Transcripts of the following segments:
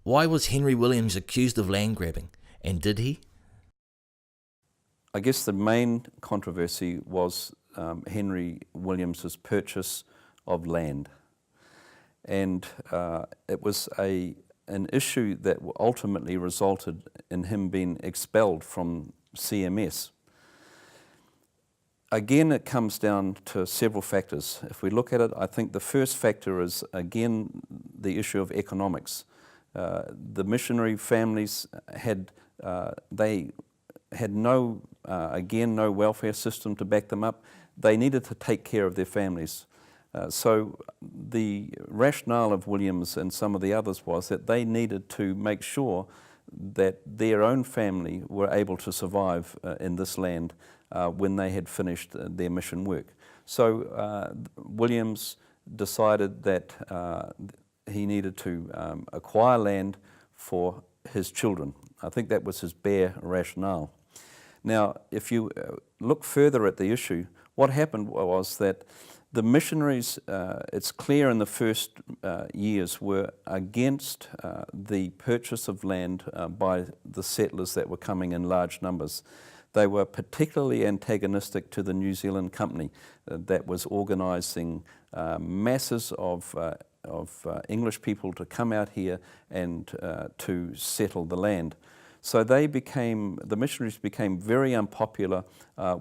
Why was Henry Williams accused of land grabbing, and did he? I guess the main controversy was Henry Williams's purchase of land, and it was an issue that ultimately resulted in him being expelled from CMS. Again, it comes down to several factors. If we look at it, I think the first factor is, again, the issue of economics. The missionary families had no welfare system to back them up. They needed to take care of their families. So the rationale of Williams and some of the others was that they needed to make sure that their own family were able to survive in this land when they had finished their mission work. So Williams decided that he needed to acquire land for his children. I think that was his bare rationale. Now, if you look further at the issue, what happened was that the missionaries, it's clear in the first years, were against the purchase of land by the settlers that were coming in large numbers. They were particularly antagonistic to the New Zealand company that was organising masses of English people to come out here and to settle the land. So the missionaries became very unpopular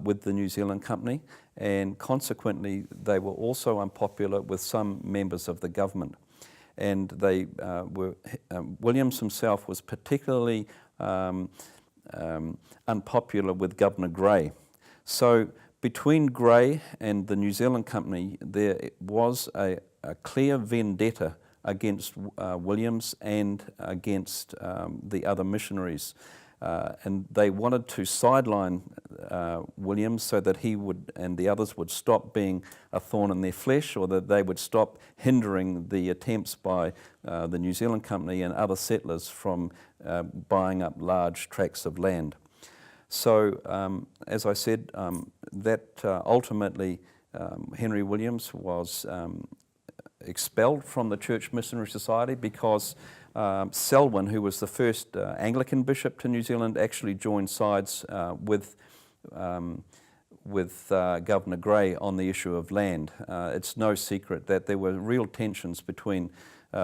with the New Zealand company, and consequently they were also unpopular with some members of the government. And Williams himself was particularly unpopular with Governor Grey. So between Grey and the New Zealand company, there was a clear vendetta against Williams and against the other missionaries. And they wanted to sideline Williams so that he would and the others would stop being a thorn in their flesh, or that they would stop hindering the attempts by the New Zealand company and other settlers from buying up large tracts of land. So, as I said, that ultimately Henry Williams was expelled from the Church Missionary Society because Selwyn, who was the first Anglican bishop to New Zealand, actually joined sides with Governor Grey on the issue of land. It's no secret that there were real tensions between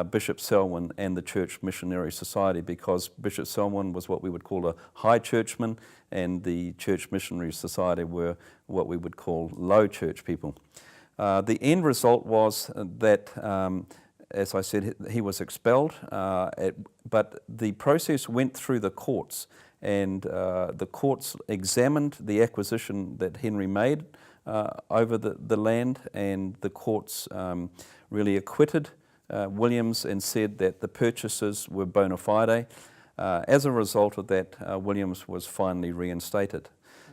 Bishop Selwyn and the Church Missionary Society, because Bishop Selwyn was what we would call a high churchman, and the Church Missionary Society were what we would call low church people. The end result was that, as I said, he was expelled, but the process went through the courts, and the courts examined the acquisition that Henry made over the land, and the courts really acquitted Williams and said that the purchases were bona fide. As a result of that, Williams was finally reinstated.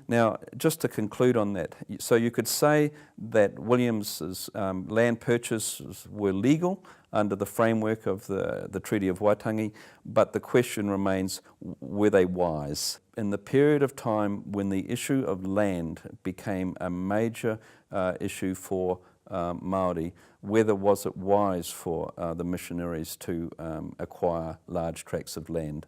Now, just to conclude on that, so you could say that Williams's land purchases were legal under the framework of the Treaty of Waitangi, but the question remains, were they wise? In the period of time when the issue of land became a major issue for Māori, whether was it wise for the missionaries to acquire large tracts of land?